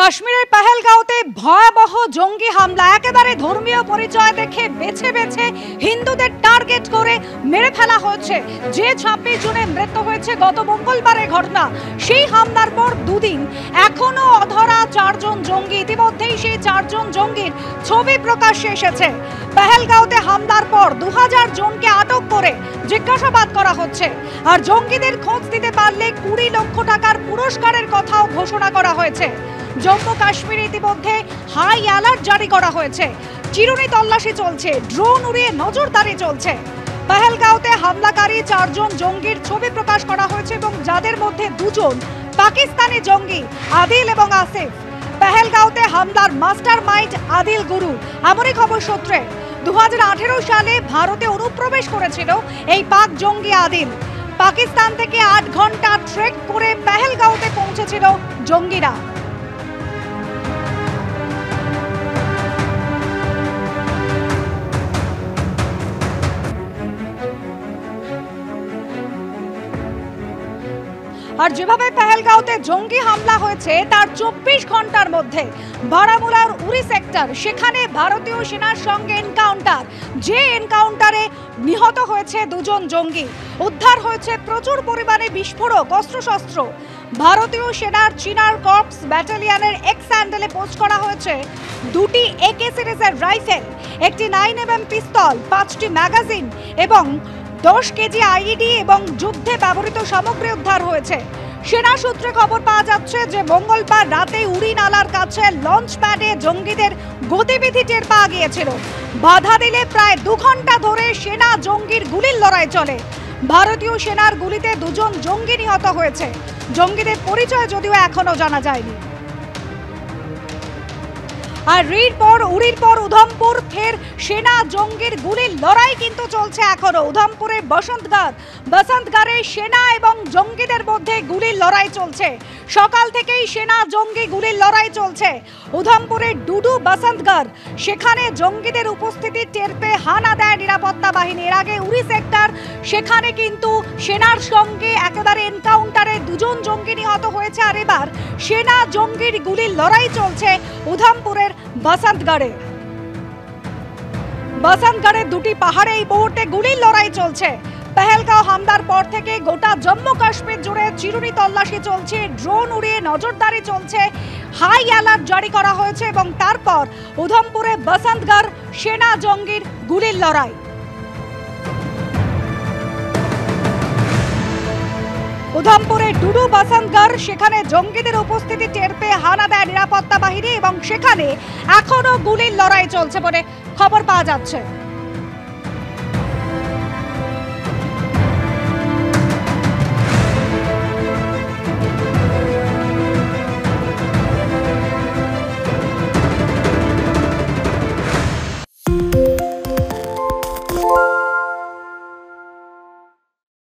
কাশ্মীরের পেহেলগাঁওতে ভয়াবহ জঙ্গি হামলা, একেবারে ধর্মীয় পরিচয় দেখে বেছে বেছে হিন্দুদের টার্গেট করে মেরে ফেলা হয়েছে। যে 26 জুনে মৃত্যু হয়েছে গত মঙ্গলবারের ঘটনা, সেই হামলার পর দুদিন এখনো অধরা 4 জন জঙ্গি। ইতিমধ্যেই সেই 4 জন জঙ্গির ছবি প্রকাশ্যে এসেছে। পেহেলগাঁওতে হামলার পর 2000 জনকে আটক করে জিজ্ঞাসাবাদ করা হচ্ছে। আর জঙ্গিদের খোঁজ দিতে পারলে 20 লক্ষ টাকার পুরস্কারের কথাও ঘোষণা করা হয়েছে। জম্মু কাশ্মীরে ইতিমধ্যে হাই অ্যালার্ট জারি করা হয়েছে। চিরুনি তল্লাশি চলছে, ড্রোন উড়িয়ে নজরদারি চলছে। পেহেলগাঁওতে হামলাকারী 4 জন জঙ্গির ছবি প্রকাশ করা হয়েছে এবং যাদের মধ্যে 2 জন পাকিস্তানি জঙ্গি, আদিল এবং আসিফ। পেহেলগাঁওতে হামলার মাস্টার মাইন্ড আদিল গুরু, এমনই খবর সূত্রে 2018 সালে ভারতে অনুপ্রবেশ করেছিল এই পাক জঙ্গি আদিল। পাকিস্তান থেকে 8 ঘন্টা ট্রেক করে পেহেলগাঁওতে পৌঁছেছিল জঙ্গিরা। আর যেভাবে পেহেলগাঁওতে জঙ্গি হামলা হয়েছে তার 24 ঘন্টার মধ্যে বারামুলার উরি সেক্টর, সেখানে ভারতীয় সেনার সঙ্গে এনকাউন্টার। যে এনকাউন্টারে নিহত হয়েছে 2 জন জঙ্গি। উদ্ধার হয়েছে প্রচুর পরিমাণে বিস্ফোরক, অস্ত্রশস্ত্র। ভারতীয় সেনার চিনার কর্পস ব্যাটালিয়নের এক্স হ্যান্ডেলে পোস্ট করা হয়েছে 2টি AK সিরিজের রাইফেল, একটি 9mm পিস্তল, 5টি ম্যাগাজিন এবং 10 কেজি IED এবং যুদ্ধে ব্যবহৃত সামগ্রী উদ্ধার হয়েছে। সেনা সূত্রে খবর পাওয়া যাচ্ছে যে মঙ্গলবার রাতে উড়ি নালার কাছে লঞ্চ প্যাডে জঙ্গিদের গতিবিধি টের পাওয়া গিয়েছিল। বাধা দিলে প্রায় 2 ঘন্টা ধরে সেনা জঙ্গির গুলির লড়াই চলে। ভারতীয় সেনার গুলিতে 2 জন জঙ্গি নিহত হয়েছে। জঙ্গিদের পরিচয় যদিও এখনো জানা যায়নি। আর উড়ির পর উধমপুর ফের সেনা জঙ্গির গুলির লড়াই কিন্তু চলছে এখনো। উধমপুরের বসন্তগড়ে সেনা এবং জঙ্গিদের মধ্যে গুলির লড়াই চলছে। সকাল থেকেই সেনা জঙ্গি গুলির লড়াই চলছে। উধমপুরের ডুডু বসন্তগড়, সেখানে জঙ্গিদের উপস্থিতি টের পেয়ে হানা দেয় নিরাপত্তা বাহিনী। এর আগে উরি সেক্টর, সেখানে কিন্তু সেনার সঙ্গে একেবারে এনকাউন্টারে 2 জন জঙ্গি নিহত হয়েছে। আর এবার সেনা জঙ্গির গুলির লড়াই চলছে উধমপুরের বসন্তগড়ে। 2টি পাহাড়ে এই মুহূর্তে গুলির লড়াই চলছে। পেহেলগাঁও হামলার পর থেকে গোটা জম্মু কাশ্মীর জুড়ে চিরুনি তল্লাশি চলছে, ড্রোন উড়িয়ে নজরদারি চলছে, হাই অ্যালার্ট জারি করা হয়েছে এবং তারপর উধমপুরে বসন্তগড় সেনা জঙ্গির গুলির লড়াই। উধমপুরে ডুডু বসন্তগড়, সেখানে জঙ্গিদের উপস্থিতি টের পেয়ে হানা দেয় নিরাপত্তা বাহিনী এবং সেখানে এখনো গুলির লড়াই চলছে বলে খবর পাওয়া যাচ্ছে।